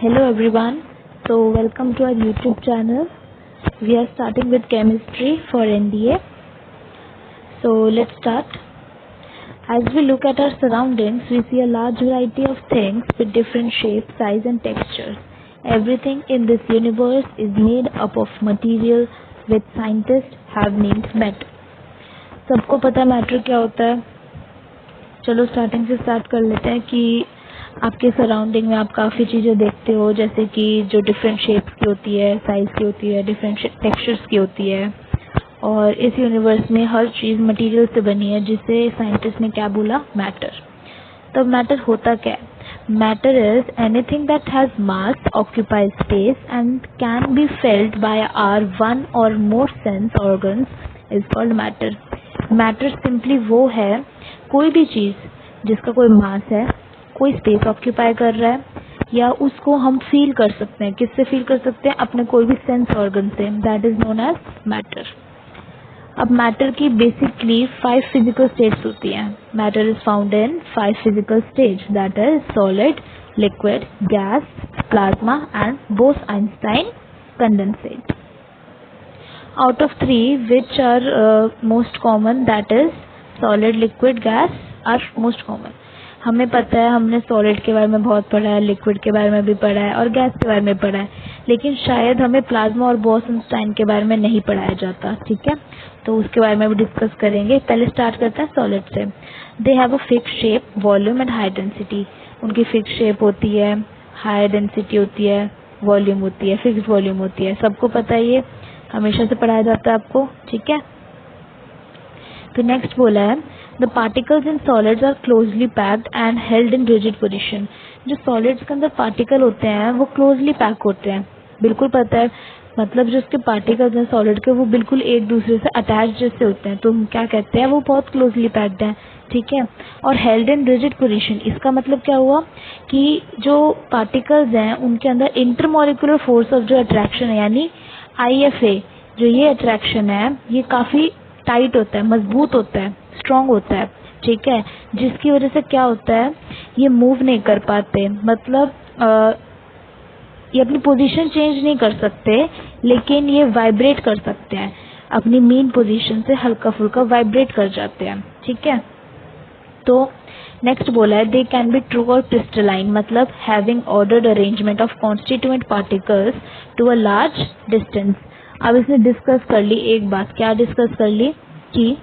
Hello everyone. So welcome to our YouTube channel. We are starting with chemistry for NDA. So let's start. As we look at our surroundings, we see a large variety of things with different shapes, size and textures. Everything in this universe is made up of material which scientists have named matter. सबको पता है matter क्या होता है? चलो starting से start कर लेते हैं कि आपके सराउंडिंग में आप काफ़ी चीज़ें देखते हो, जैसे कि जो डिफरेंट शेप्स की होती है, साइज़ की होती है, डिफरेंट टेक्सचर्स की होती है, और इस यूनिवर्स में हर चीज़ मटेरियल से बनी है, जिसे साइंटिस्ट ने क्या बोला? मैटर। तो मैटर होता क्या है? Matter is anything that has mass, occupies space and can be felt by our one or more sense organs is called matter. Matter simply वो है कोई भी चीज़ जिसका कोई मास है, कोई स्पेस ऑक्यूपाई कर रहा है, या उसको हम फील कर सकते हैं। किससे फील कर सकते हैं? अपने कोई भी सेंस ऑर्गन से। That is known as matter. अब मैटर की बेसिकली 5 फिजिकल स्टेट्स होती हैं। Matter is found in 5 physical states, that is solid, liquid, gas, plasma and Bose Einstein condensate. Out of 3, which are most common, that is solid, liquid, gas are most common. हमें पता है, हमने solid के बारे में बहुत पढ़ा है, लिक्विड के बारे में भी पढ़ा है और गैस के बारे में पढ़ा है, लेकिन शायद हमें प्लाज्मा और बोस-आइंस्टाइन के बारे में नहीं पढ़ाया जाता. ठीक है, तो उसके बारे में भी डिस्कस करेंगे. पहले स्टार्ट करते हैं सॉलिड से. दे have a fix shape, volume and high density. उनकी फिक्स शेप होती है, हाई डेंसिटी होती है, वॉल्यूम होती है, फिक्स वॉल्यूम होती है. सबको पता है, ये हमेशा से पढ़ाया जाता है आपको. ठीक है, तो नेक्स्ट बोला है the particles in solids are closely packed and held in rigid position. जो सॉलिड्स के अंदर पार्टिकल होते हैं वो क्लोजली पैक होते हैं. बिल्कुल पता है, मतलब जो उसके पार्टिकल्स हैं सॉलिड के, वो बिल्कुल एक दूसरे से अटैच जैसे होते हैं, तो हम क्या कहते हैं? वो बहुत क्लोजली पैक्ड हैं. ठीक है, और हेल्ड इन रिजिड पोजीशन, इसका मतलब क्या हुआ कि जो पार्टिकल्स हैं उनके अंदर इंटरमॉलिक्यूलर फोर्स ऑफ जो अट्रैक्शन है, यानी IFA, जो ये अट्रैक्शन है, ये काफ़ी टाइट होता है, मजबूत होता है, स्ट्रॉन्ग होता है. ठीक है, जिसकी वजह से क्या होता है, ये मूव नहीं कर पाते, मतलब ये अपनी पोजीशन चेंज नहीं कर सकते, लेकिन ये वाइब्रेट कर सकते हैं. अपनी मेन पोजीशन से हल्का फुल्का वाइब्रेट कर जाते हैं. ठीक है, तो नेक्स्ट बोला है दे कैन बी ट्रू और क्रिस्टलाइन, मतलब having ordered arrangement of constituent particles to a large distance. अब इसने डिस्कस कर ली एक बात. क्या डिस्कस कर ली? कि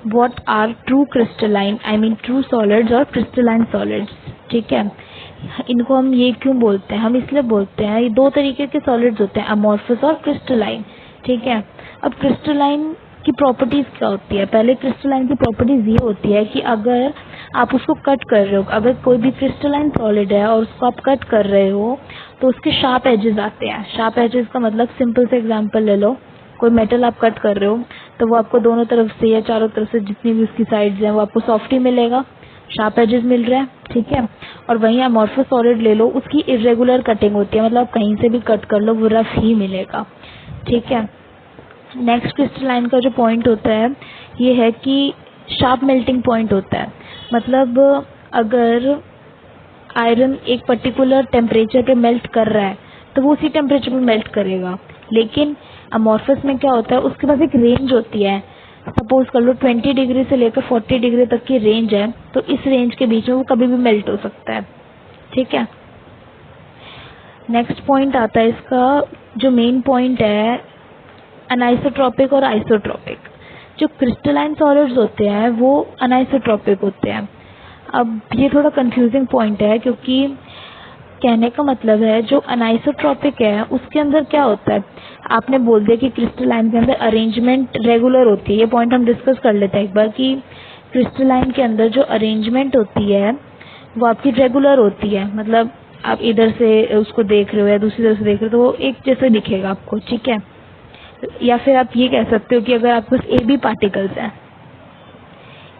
what are true crystalline, I mean true solids और क्रिस्टलाइन सॉलिड्स. ठीक है, इनको हम ये क्यों बोलते हैं? हम इसलिए बोलते हैं, ये दो तरीके के सॉलिड्स होते हैं, अमॉर्फस और क्रिस्टलाइन. ठीक है, अब क्रिस्टलाइन की प्रॉपर्टीज क्या होती है? पहले क्रिस्टलाइन की प्रॉपर्टीज ये होती है कि अगर आप उसको कट कर रहे हो, अगर कोई भी क्रिस्टलाइन सॉलिड है और उसको आप कट कर रहे हो, तो उसके शार्प एजेस आते हैं. शार्प एजेस का मतलब, सिंपल से एग्जांपल ले लो, कोई मेटल आप कट कर रहे हो तो वो आपको दोनों तरफ से या चारों तरफ से जितनी भी उसकी साइड्स हैं वो आपको सॉफ्ट ही मिलेगा, शार्प एजेस मिल रहे हैं. ठीक है, और वहीं अमॉर्फस सॉलिड ले लो, उसकी इरेगुलर कटिंग होती है, मतलब आप कहीं से भी कट कर लो वो रफ ही मिलेगा. ठीक है, नेक्स्ट क्रिस्टलाइन का जो पॉइंट होता है ये है कि शार्प मेल्टिंग पॉइंट होता है. मतलब अगर आयरन एक पर्टिकुलर टेम्परेचर पे मेल्ट कर रहा है तो वो उसी टेम्परेचर पे मेल्ट करेगा, लेकिन अमॉर्फस में क्या होता है, उसके पास एक रेंज होती है. सपोज कर लो 20 डिग्री से लेकर 40 डिग्री तक की रेंज है, तो इस रेंज के बीच में वो कभी भी मेल्ट हो सकता है. ठीक है, नेक्स्ट पॉइंट आता है इसका, जो मेन पॉइंट है अनाइसोट्रॉपिक और आइसोट्रॉपिक. जो क्रिस्टलाइन सॉलिड्स होते हैं वो अनाइसोट्रॉपिक होते हैं. अब ये थोड़ा कंफ्यूजिंग पॉइंट है, क्योंकि कहने का मतलब है जो अनाइसोट्रॉपिक है उसके अंदर क्या होता है. आपने बोल दिया कि क्रिस्टलाइन के अंदर अरेंजमेंट रेगुलर होती है. ये पॉइंट हम डिस्कस कर लेते हैं एक बार कि क्रिस्टलाइन के अंदर जो अरेंजमेंट होती है वो आपकी रेगुलर होती है. मतलब आप इधर से उसको देख रहे हो या दूसरी तरफ से देख रहे हो तो वो एक जैसे दिखेगा आपको. ठीक है, या फिर आप ये कह सकते हो कि अगर आपके पास AB पार्टिकल्स हैं,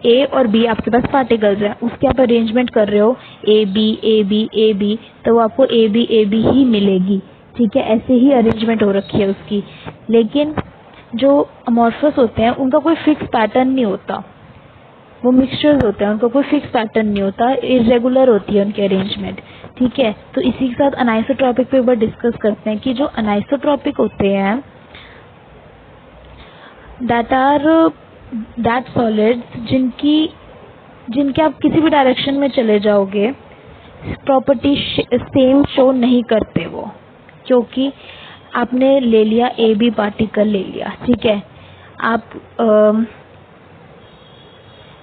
A और B आपके पास पार्टिकल्स हैं, उसके आप अरेंजमेंट कर रहे हो AB AB AB, तो वो आपको AB AB ही मिलेगी. ठीक है, ऐसे ही अरेंजमेंट हो रखी है उसकी. लेकिन जो अमॉर्फस होते हैं उनका कोई फिक्स पैटर्न नहीं होता, वो मिक्सचर्स होते हैं, उनका कोई फिक्स पैटर्न नहीं होता, इरेगुलर होती है उनकी अरेंजमेंट. ठीक है। तो इसी के साथ अनाइसोट्रॉपिक पे एक बार डिस्कस करते हैं कि जो अनाइसोट्रॉपिक होते हैं दैट सॉलिड्स जिनके आप किसी भी डायरेक्शन में चले जाओगे प्रॉपर्टी सेम शो नहीं करते वो, क्योंकि आपने ले लिया ए बी पार्टिकल ले लिया, ठीक है। आप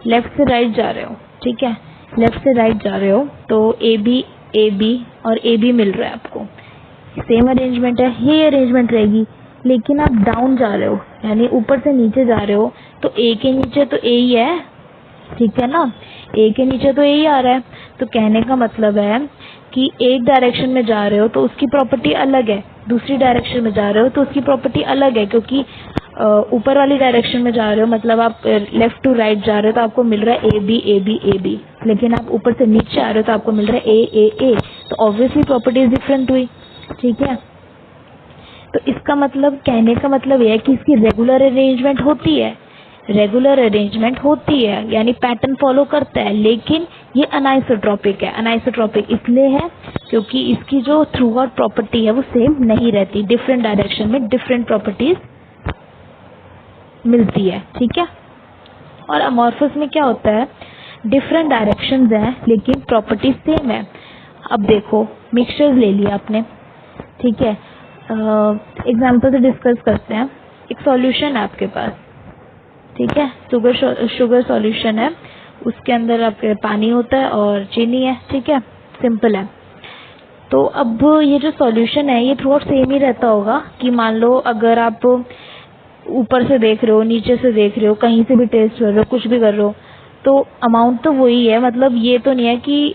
लेफ्ट से राइट जा रहे हो, ठीक है, लेफ्ट से राइट जा रहे हो तो ए बी और ए बी मिल रहा है आपको, सेम अरेंजमेंट है, ये अरेंजमेंट रहेगी। लेकिन आप डाउन जा रहे हो यानी ऊपर से नीचे जा रहे हो तो ए के नीचे तो ए ही है, ठीक है ना, ए के नीचे तो ए ही आ रहा है। तो कहने का मतलब है कि एक डायरेक्शन में जा रहे हो तो उसकी प्रॉपर्टी अलग है, दूसरी डायरेक्शन में जा रहे हो तो उसकी प्रॉपर्टी अलग है, क्योंकि ऊपर वाली डायरेक्शन में जा रहे हो मतलब आप लेफ्ट टू राइट जा रहे हो तो आपको मिल रहा है A B A B A B, लेकिन आप ऊपर से नीचे आ रहे हो तो आपको मिल रहा है ए, तो ऑब्वियसली प्रॉपर्टीज डिफरेंट हुई, ठीक है। तो इसका मतलब कहने का मतलब यह है कि इसकी रेगुलर अरेंजमेंट होती है, रेगुलर अरेंजमेंट होती है यानी पैटर्न फॉलो करता है, लेकिन ये अनाइसोट्रॉपिक है। अनाइसोट्रॉपिक इसलिए है क्योंकि इसकी जो थ्रू आउट प्रॉपर्टी है वो सेम नहीं रहती, डिफरेंट डायरेक्शन में डिफरेंट प्रॉपर्टीज मिलती है, ठीक है। और अमॉर्फस में क्या होता है, डिफरेंट डायरेक्शंस हैं लेकिन प्रॉपर्टीज सेम है। अब देखो मिक्सचर्स ले लिया आपने, ठीक है, एग्जाम्पल से डिस्कस करते हैं। एक सॉल्यूशन है आपके पास, ठीक है, शुगर सॉल्यूशन है, उसके अंदर आपके पानी होता है और चीनी है, ठीक है, सिंपल है। तो अब ये जो सॉल्यूशन है ये थ्रू आउट सेम ही रहता होगा कि मान लो अगर आप ऊपर से देख रहे हो, नीचे से देख रहे हो, कहीं से भी टेस्ट कर रहे हो, कुछ भी कर रहे हो, तो अमाउंट तो वही है। मतलब ये तो नहीं है कि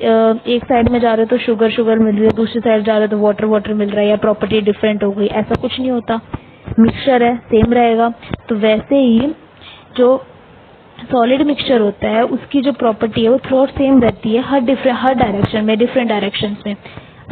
एक साइड में जा रहे हो तो शुगर मिल रही है, दूसरी साइड जा रहे हो तो वाटर मिल रहा है या प्रॉपर्टी डिफरेंट हो गई, ऐसा कुछ नहीं होता, मिक्सचर है सेम रहेगा। तो वैसे ही जो सॉलिड मिक्सचर होता है उसकी जो प्रॉपर्टी है वो थ्रू आउट सेम रहती है हर डायरेक्शन में, डिफरेंट डायरेक्शन में।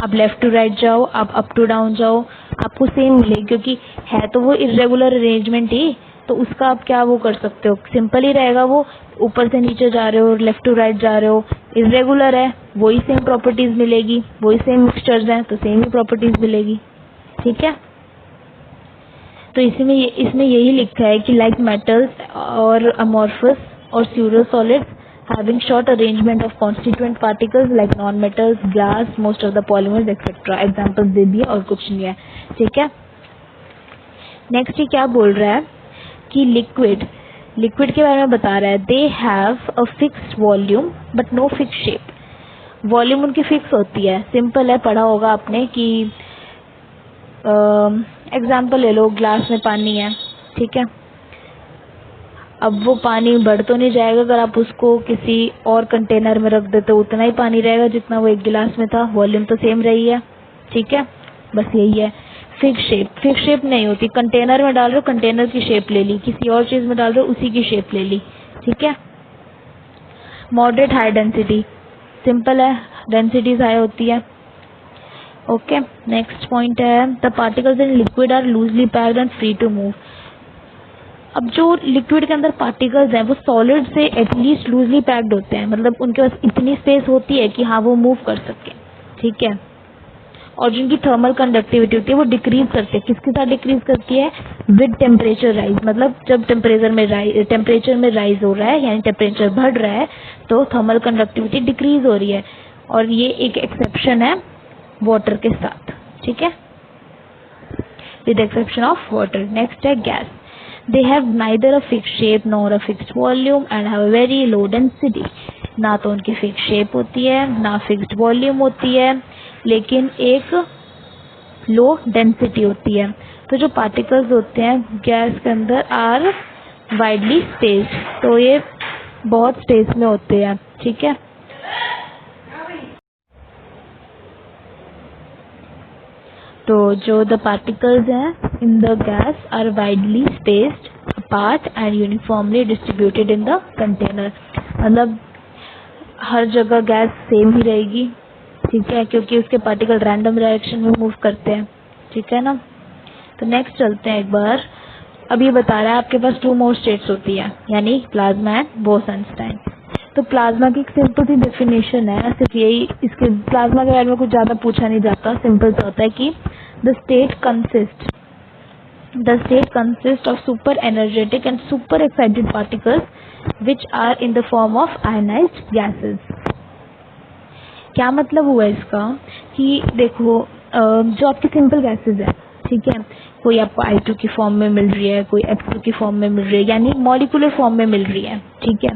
आप लेफ्ट टू राइट जाओ, आप अप टू डाउन जाओ, आपको सेम मिलेगी, क्योंकि है तो वो इरेगुलर अरेंजमेंट ही, तो उसका आप क्या वो कर सकते हो, सिंपल ही रहेगा वो। ऊपर से नीचे जा रहे हो, लेफ्ट टू राइट जा रहे हो, इरेगुलर है, वही सेम प्रॉपर्टीज मिलेगी, वही सेम मिक्सचर्स हैं तो सेम ही प्रॉपर्टीज मिलेगी, ठीक है। तो इसमें यही लिखा है कि लाइक मेटल्स और अमॉर्फस और pseudo solids having short arrangement of constituent particles like non-metals, glass, most of the polymers etc. Examples दे दिए और कुछ नहीं है, ठीक है। नेक्स्ट ये क्या बोल रहा है कि लिक्विड के बारे में बता रहा है, they have a fixed volume but no fix shape. Volume उनकी फिक्स होती है, सिंपल है, पढ़ा होगा आपने कि एग्जाम्पल ले लो, ग्लास में पानी है, ठीक है, अब वो पानी बढ़ तो नहीं जाएगा, अगर आप उसको किसी और कंटेनर में रख देते हो उतना ही पानी रहेगा जितना वो एक गिलास में था, वॉल्यूम तो सेम रही है, ठीक है, बस यही है। फिक्स शेप नहीं होती, कंटेनर में डाल रहे हो कंटेनर की शेप ले ली, किसी और चीज में डाल रहे हो उसी की शेप ले ली, ठीक है। मॉडरेट हाई डेंसिटी, सिंपल है, डेंसिटीज हाई होती है, ओके। नेक्स्ट पॉइंट है the particles in liquid are loosely packed and free to move. अब जो लिक्विड के अंदर पार्टिकल्स हैं वो सॉलिड से एटलीस्ट लूजली पैक्ड होते हैं, मतलब उनके पास इतनी स्पेस होती है कि हाँ वो मूव कर सके, ठीक है। और जिनकी थर्मल कंडक्टिविटी होती है वो डिक्रीज करती है, किसके साथ डिक्रीज करती है, विद टेम्परेचर राइज, मतलब जब टेम्परेचर में राइज हो रहा है यानी टेम्परेचर बढ़ रहा है तो थर्मल कंडक्टिविटी डिक्रीज हो रही है, और ये एक एक्सेप्शन है वाटर के साथ, ठीक है, with exception of water. Next है gas, they have neither a fixed shape nor a fixed volume and have a very low density। ना तो उनकी फिक्स शेप होती है ना फिक्स्ड वॉल्यूम होती है, लेकिन एक लो डेंसिटी होती है। तो जो पार्टिकल्स होते हैं गैस के अंदर आर वाइडली स्पेस्ड, तो ये बहुत स्पेस में होते हैं, ठीक है। तो जो द पार्टिकल्स हैं in the gas are widely spaced apart and uniformly distributed in the container, मतलब हर जगह गैस सेम ही रहेगी, ठीक है, क्योंकि उसके पार्टिकल रैंडम डायरेक्शन में मूव करते हैं, ठीक है ना। तो नेक्स्ट चलते हैं एक बार। अब ये बता रहा है आपके पास 2 मोर स्टेट्स होती है यानी प्लाज्मा एंड बोस-आइंस्टाइन। तो प्लाज्मा की एक सिंपल सी डेफिनेशन है, सिर्फ यही, इसके प्लाज्मा के बारे में कुछ ज़्यादा पूछा नहीं जाता, सिंपल सा होता है कि the state consist of super energetic and super excited particles which are in the form of ionised gases. क्या मतलब हुआ इसका कि देखो जो आपकी सिंपल गैसेस है, ठीक है, कोई आपको I2 की फॉर्म में मिल रही है, कोई H2 की फॉर्म में मिल रही है, यानी मॉलिक्यूलर फॉर्म में मिल रही है, ठीक है,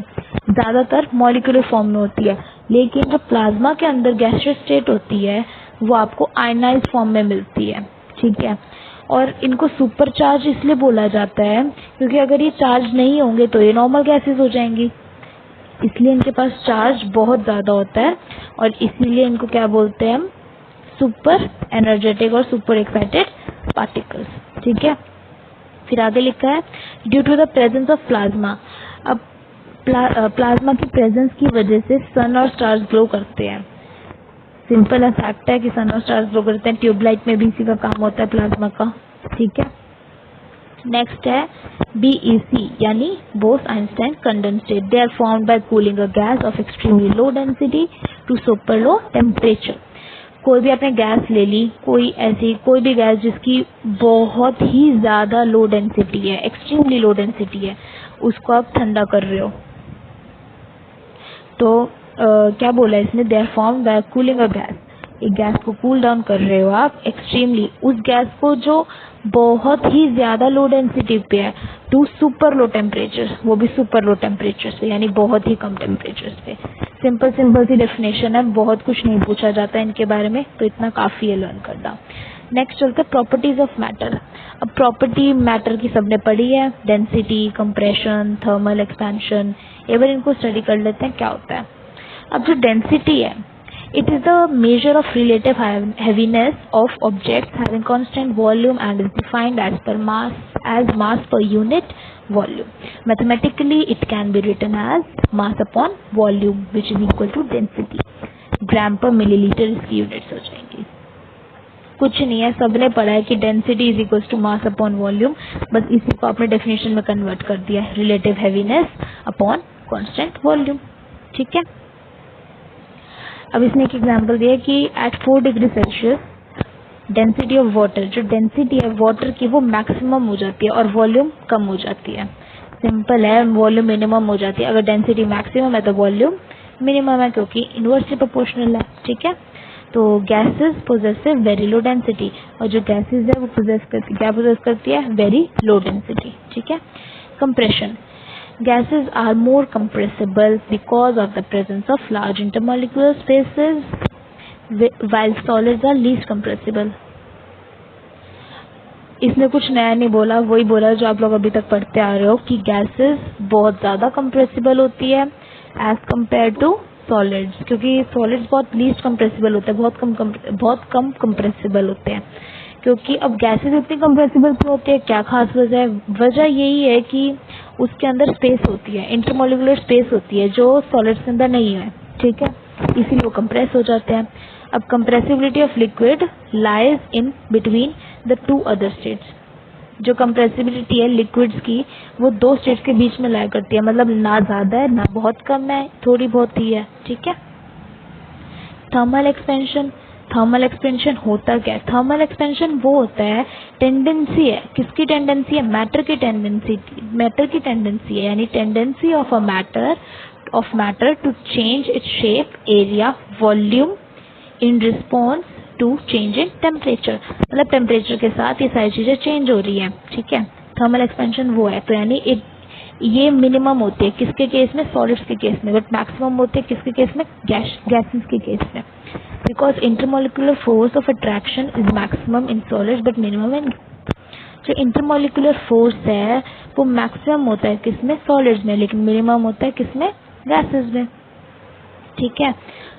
ज़्यादातर मॉलिक्यूलर फॉर्म में होती है। लेकिन जो प्लाज्मा के अंदर गैसियस स्टेट होती है वो आपको आयनाइज्ड फॉर्म में मिलती है, ठीक है। और इनको सुपर चार्ज इसलिए बोला जाता है क्योंकि अगर ये चार्ज नहीं होंगे तो ये नॉर्मल गैसेस हो जाएंगी, इसलिए इनके पास चार्ज बहुत ज़्यादा होता है और इसीलिए इनको क्या बोलते हैं हम, सुपर एनर्जेटिक और सुपर एक्साइटेड पार्टिकल्स, ठीक है। फिर आगे लिखा है due to the presence of plasma. अब प्लाज्मा की प्रेजेंस की वजह से सन और स्टार्स ग्लो करते हैं। सिंपल फैक्ट है कि सन और स्टार्स ग्लो करते हैं, ट्यूबलाइट में भी इसी का काम होता है प्लाज्मा का, ठीक है। नेक्स्ट है BEC यानी Bose Einstein condensate. They are formed by cooling a gas of extremely low density to super low temperature. कोई भी आपने गैस ले ली, कोई भी गैस जिसकी बहुत ही ज़्यादा लो डेंसिटी है, एक्सट्रीमली लो डेंसिटी है, उसको आप ठंडा कर रहे हो तो क्या बोला है इसने, they are formed by cooling a gas. एक गैस को कूल डाउन कर रहे हो आप एक्सट्रीमली, उस गैस को जो बहुत ही ज़्यादा लो डेंसिटी पे है, टू सुपर लो टेम्परेचर, वो भी सुपर लो टेम्परेचर पे, यानी बहुत ही कम टेम्परेचर पे। सिंपल सी डेफिनेशन है, बहुत कुछ नहीं पूछा जाता है इनके बारे में, तो इतना काफ़ी है लर्न करना। नेक्स्ट चलते हैं प्रॉपर्टीज ऑफ मैटर। अब प्रॉपर्टी मैटर की सबने पढ़ी है, डेंसिटी, कंप्रेशन, थर्मल एक्सपेंशन, एक बार इनको स्टडी कर लेते हैं क्या होता है। अब जो डेंसिटी है, it is the measure of relative heaviness of objects having constant volume and is defined as mass per unit volume. Mathematically it can be written as mass upon volume which is equal to density. ग्राम पर millilitre इसकी units हो जाएंगी। कुछ नहीं है, सबने पढ़ा है कि density is equal to mass upon volume, बस इसी को आपने डेफिनेशन में कन्वर्ट कर दिया है, relative heaviness upon constant volume, ठीक है। अब इसने एक एग्जांपल दिया कि at 4 degree Celsius density of water, जो डेंसिटी है वाटर की वो मैक्सिमम हो जाती है और वॉल्यूम कम हो जाती है। सिंपल है, वॉल्यूम मिनिमम हो जाती है। अगर डेंसिटी मैक्सिमम है तो वॉल्यूम मिनिमम है, क्योंकि इनवर्सली प्रोपोर्शनल है, ठीक है। तो gases possessive very low density, और जो गैसेस है वो क्या पोजेस करती है, वेरी लो डेंसिटी, ठीक है। Compression, gases are more compressible because of the presence of large intermolecular spaces while solids are least compressible. इसने कुछ नया नहीं बोला, वही बोला जो आप लोग अभी तक पढ़ते आ रहे हो कि गैसेस बहुत ज़्यादा कंप्रेसिबल होती है एज कम्पेयर टू सॉलिड्स, क्योंकि सॉलिड्स बहुत लीस्ट कंप्रेसिबल होते हैं, बहुत कम कंप्रेसिबल होते हैं। क्योंकि अब गैसेस इतनी कंप्रेसिबल क्यों होती है, क्या खास वजह है? वजह यही है कि उसके अंदर स्पेस होती है, इंटरमोलिकुलर स्पेस होती है जो सॉलिड्स के अंदर नहीं है, ठीक है, इसीलिए वो कंप्रेस हो जाते हैं। अब compressibility of liquid lies in between the two other states. जो कंप्रेसिबिलिटी है लिक्विड्स की वो दो स्टेट्स के बीच में लाई करती है, मतलब ना ज़्यादा है ना बहुत कम है, थोड़ी बहुत ही है, ठीक है। थर्मल एक्सपेंशन, थर्मल एक्सपेंशन होता क्या है? थर्मल एक्सपेंशन वो होता है, टेंडेंसी है, किसकी टेंडेंसी है? मैटर की टेंडेंसी है, यानी tendency of matter to change its shape, area, volume in response to change in temperature. मतलब टेम्परेचर के साथ ये सारी चीज़ें चेंज हो रही हैं, ठीक है। थर्मल एक्सपेंशन वो है, तो यानी ये मिनिमम होती है किसके केस में? सॉलिड्स के केस में, बट मैक्सिमम होती है किसके केस में? गैसेस के केस में। Because intermolecular force of attraction is maximum in solids but minimum in, जो इंटरमोलिकुलर फोर्स है वो मैक्सिमम होता है किसमें? सॉलिड्स में, लेकिन मिनिमम होता है किसमें? गैसेस में, ठीक है।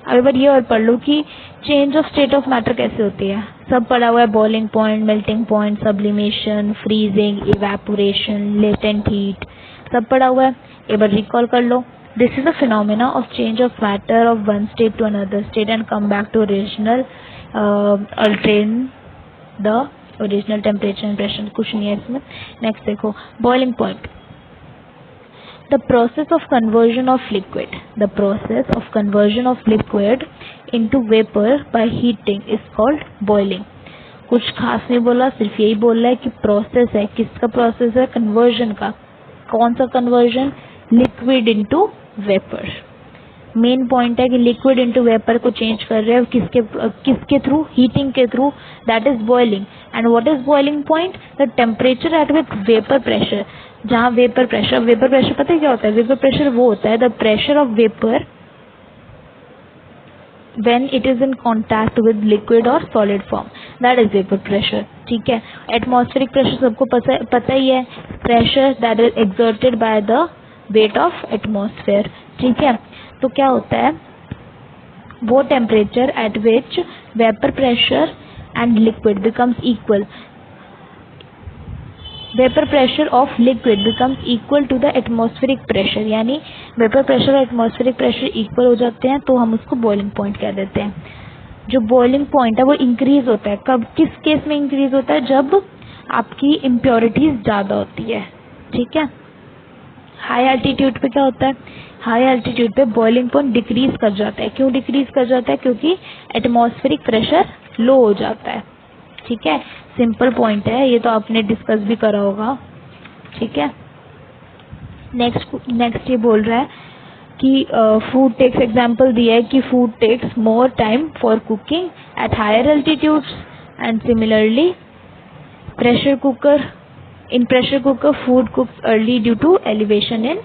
अब एक बार ये और पढ़ लो कि change of state of matter कैसे होती है। सब पढ़ा हुआ है, boiling point, melting point, sublimation, freezing, evaporation, latent heat, सब पढ़ा हुआ है, एक बार रिकॉल कर लो। This is the phenomena of change of matter of one state to another state and come back to original attain the original temperature and pressure. कुछ नहीं है इसमें। नेक्स्ट देखो, boiling point. The process of conversion of liquid, the process of conversion of liquid into vapor by heating is called boiling. कुछ खास नहीं बोला, सिर्फ यही बोल रहा है कि प्रोसेस है. किसका प्रोसेस है? कन्वर्जन का. कौन सा conversion? Liquid into vapour. Main point है कि लिक्विड इनटू वेपर को चेंज कर रहे हैं. किसके थ्रू? हीटिंग के through. That is boiling. And what is boiling point? The temperature at which vapour pressure. जहाँ वेपर प्रेशर पता है क्या होता है? वेपर प्रेशर वो होता है the pressure of vapour when it is in contact with liquid or solid form, that is vapor pressure. ठीक है. एटमॉस्फेरिक प्रेशर सबको पता ही है. Pressure that is exerted by the weight of atmosphere. ठीक है. तो क्या होता है? वो temperature at which vapor pressure and liquid becomes equal. Vapour pressure of liquid becomes equal to the atmospheric pressure. यानी वेपर प्रेशर और एटमॉस्फेरिक प्रेशर इक्वल हो जाते हैं तो हम उसको बॉइलिंग पॉइंट कह देते हैं. जो बॉइलिंग पॉइंट है वो इंक्रीज होता है. कब? किस केस में इंक्रीज होता है? जब आपकी इम्प्योरिटीज ज़्यादा होती है. ठीक है. हाई एल्टीट्यूड पे क्या होता है? हाई एल्टीट्यूड पे बॉइलिंग पॉइंट डिक्रीज कर जाता है. क्यों डिक्रीज कर जाता है? क्योंकि एटमॉस्फेरिक प्रेशर लो हो जाता है. ठीक है. सिंपल पॉइंट है, ये तो आपने डिस्कस भी करा होगा. ठीक है. नेक्स्ट ये बोल रहा है कि फूड टेक्स एग्जाम्पल दिया है कि food takes more time for cooking at higher altitudes and similarly pressure cooker food cooks early due to elevation in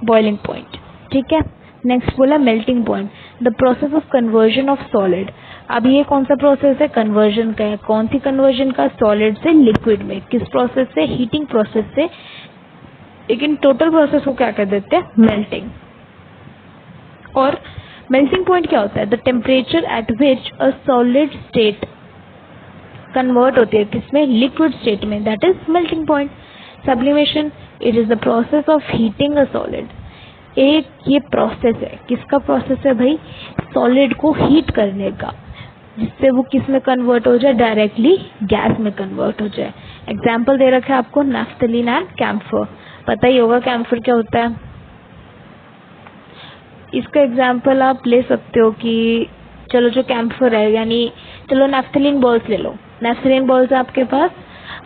boiling point. ठीक है. नेक्स्ट बोला melting point, the process of conversion of solid. अब ये कौन सा process है? Conversion का है. कौन सी कन्वर्जन का? सॉलिड से लिक्विड में. किस प्रोसेस से? हीटिंग प्रोसेस से. लेकिन टोटल प्रोसेस को क्या कह देते हैं? मेल्टिंग. और मेल्टिंग पॉइंट क्या होता है? The temperature at which a solid state convert होती है किसमें? लिक्विड स्टेट में. That is melting point. Sublimation, it is the process of heating a solid. एक ये प्रोसेस है. किसका प्रोसेस है भाई? सॉलिड को हीट करने का, जिससे वो किस में कन्वर्ट हो जाए? डायरेक्टली गैस में कन्वर्ट हो जाए. एग्जाम्पल दे रखा है आपको नैफ्थलीन एंड कैम्फर. पता ही होगा कैम्फर क्या होता है. इसका एग्जाम्पल आप ले सकते हो कि चलो जो कैम्फर है, यानी चलो नैफ्थलीन बॉल्स ले लो. नैफ्थलीन बॉल्स है आपके पास.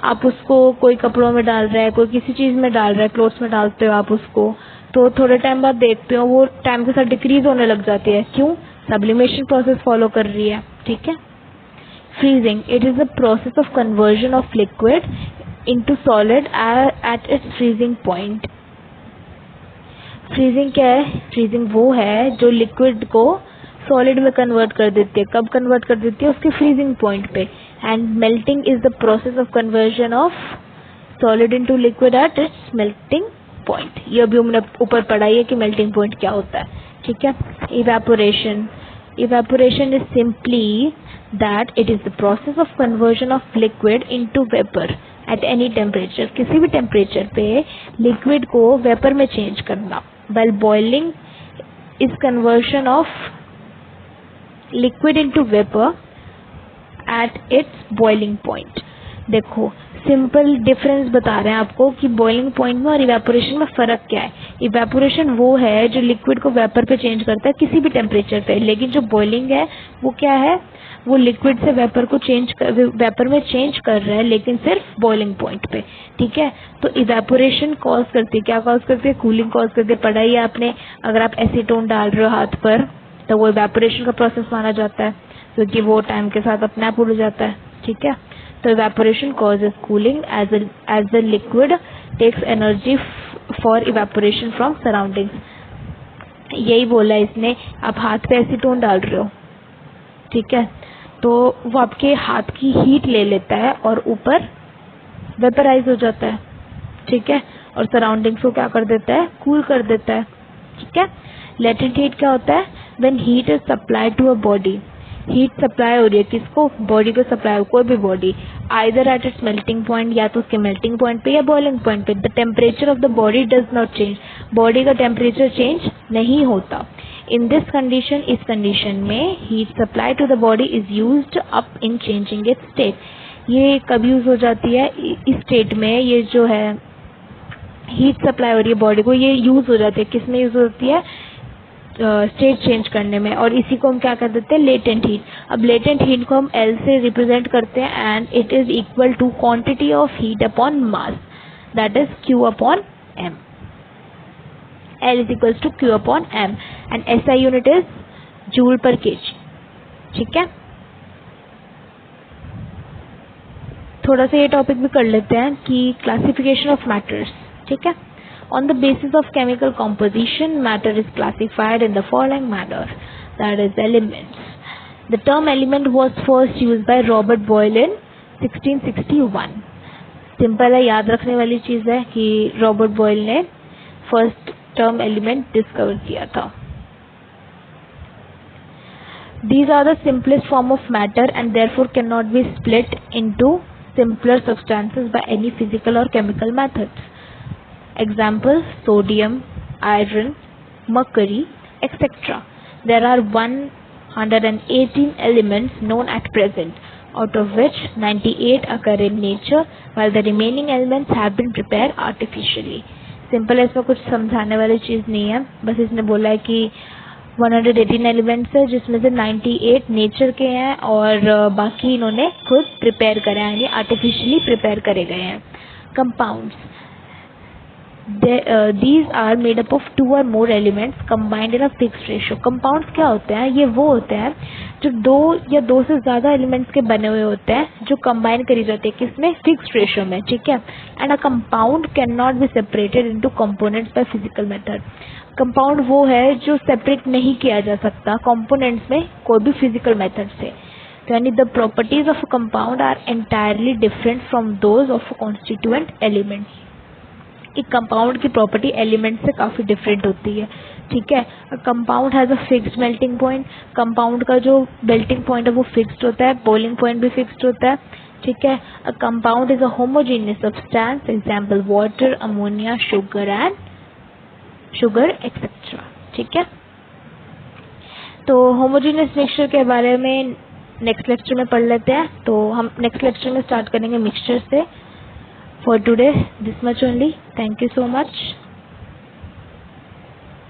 आप उसको कोई कपड़ों में डाल रहे हैं, कोई किसी चीज़ में डाल रहा है, क्लोथ्स में डालते हो आप उसको, तो थोड़े टाइम बाद देखते हो वो टाइम के साथ डिक्रीज होने लग जाती है. क्यों? सब्लिमेशन प्रोसेस फॉलो कर रही है. ठीक है. Freezing, it is the process of conversion of liquid into solid at its freezing point. Freezing क्या है? फ्रीजिंग वो है जो लिक्विड को सॉलिड में कन्वर्ट कर देती है. कब कन्वर्ट कर देती है? उसके फ्रीजिंग पॉइंट पे. And melting is the process of conversion of solid into liquid at its melting point. ये अभी हमने ऊपर पढ़ा है कि मेल्टिंग पॉइंट क्या होता है. ठीक है. Evaporation, evaporation is simply that it is the process of conversion of liquid into vapor at any temperature. किसी भी टेम्परेचर पे लिक्विड को वेपर में चेंज करना. while boiling is conversion of liquid into vapor at its boiling point. देखो simple difference बता रहे हैं आपको कि बॉइलिंग पॉइंट में और इवेपोरेशन में फ़र्क क्या है. इवेपोरेशन वो है जो लिक्विड को वेपर पे चेंज करता है किसी भी टेम्परेचर पे, लेकिन जो बॉइलिंग है वो क्या है? वो लिक्विड से वेपर को वेपर में चेंज कर रहा है, लेकिन सिर्फ बॉइलिंग पॉइंट पे. ठीक है. तो इवेपोरेशन कॉज करती है, क्या कॉज करती है? कूलिंग कॉज करती है. पढ़ा ही आपने. अगर आप एसीटोन डाल रहे हो हाथ पर तो वो इवेपोरेशन का प्रोसेस माना जाता है, क्योंकि वो टाइम के साथ अपने आप उड़ जाता है. ठीक है. तो evaporation causes cooling as the liquid takes energy for evaporation from surroundings. यही बोला इसने. आप हाथ पे एसीटोन डाल रहे हो, ठीक है, तो वो आपके हाथ की हीट ले लेता है और ऊपर वेपराइज हो जाता है. ठीक है. और सराउंडिंग्स को क्या कर देता है? कूल कर देता है. ठीक है. लेटेंट हीट क्या होता है? When heat is supplied to a body. Heat supply हो रही है किसको? बॉडी को सप्लाई हो, कोई भी body, either at its melting point, या तो उसके मेल्टिंग पॉइंट पे या बॉइलिंग पॉइंट पे. The temperature of the body does not change. Body का टेम्परेचर चेंज नहीं होता. इन दिस कंडीशन, इस कंडीशन में heat supply to the body is used up in changing its state. ये कब यूज हो जाती है? इस स्टेट में ये जो है हीट सप्लाई हो रही है बॉडी को, ये यूज हो जाती है, किस में यूज होती है, स्टेट चेंज करने में, और इसी को हम क्या कर देते हैं, लेटेंट हीट। अब लेटेंट हीट को हम L से रिप्रेजेंट करते हैं and it is equal to quantity of heat upon mass, that is Q upon M। L is equal to Q upon M and SI unit is joule per kg। ठीक है, थोड़ा सा ये topic भी कर लेते हैं कि क्लासिफिकेशन ऑफ मैटर्स। ठीक है, on the basis of chemical composition, matter is classified in the following manner, that is elements. The term element was first used by Robert Boyle in 1661. Simple है, याद रखने वाली चीज है कि रॉबर्ट बॉयल ने फर्स्ट टर्म एलिमेंट डिस्कवर किया था। These are the simplest form of matter and therefore cannot be split into simpler substances by any physical or chemical methods. Example: sodium, iron, mercury, etc. There are 118 elements known at present, out of which 98 occur in nature, while the remaining elements have been prepared artificially. Simple है, इसमें कुछ समझाने वाली चीज़ नहीं है, बस इसने बोला है कि 118 एलिमेंट्स है जिसमें से 98 नेचर के हैं और बाकी इन्होंने खुद प्रिपेयर करे हैं, यानी आर्टिफिशियली प्रिपेयर करे गए हैं। Compounds, these are made up of 2 or more elements combined in a fixed ratio. Compounds क्या होते हैं, ये वो होते हैं जो 2 या 2 से ज़्यादा एलिमेंट्स के बने हुए होते हैं जो कंबाइन करी जाती है, किसमें, फिक्स्ड रेशियो में। ठीक है, and a compound can not be separated into components by physical method. Compound वो है जो सेपरेट नहीं किया जा सकता कंपोनेंट्स में कोई भी फिजिकल मेथड से। तो यानी the properties of a compound are entirely different from those of a constituent elements. एक कंपाउंड की प्रॉपर्टी एलिमेंट से काफ़ी डिफरेंट होती है। ठीक है, compound has a fixed melting point, compound का जो मेल्टिंग पॉइंट है वो फिक्स्ड होता है, बॉइलिंग पॉइंट भी फिक्स्ड होता है। ठीक है, a compound is a homogeneous substance, example water, ammonia, sugar etcetera. ठीक है, तो होमोजेनियस मिक्सचर के बारे में नेक्स्ट लेक्चर में पढ़ लेते हैं। तो हम नेक्स्ट लेक्चर में स्टार्ट करेंगे मिक्सचर से। For today, this much only. Thank you so much.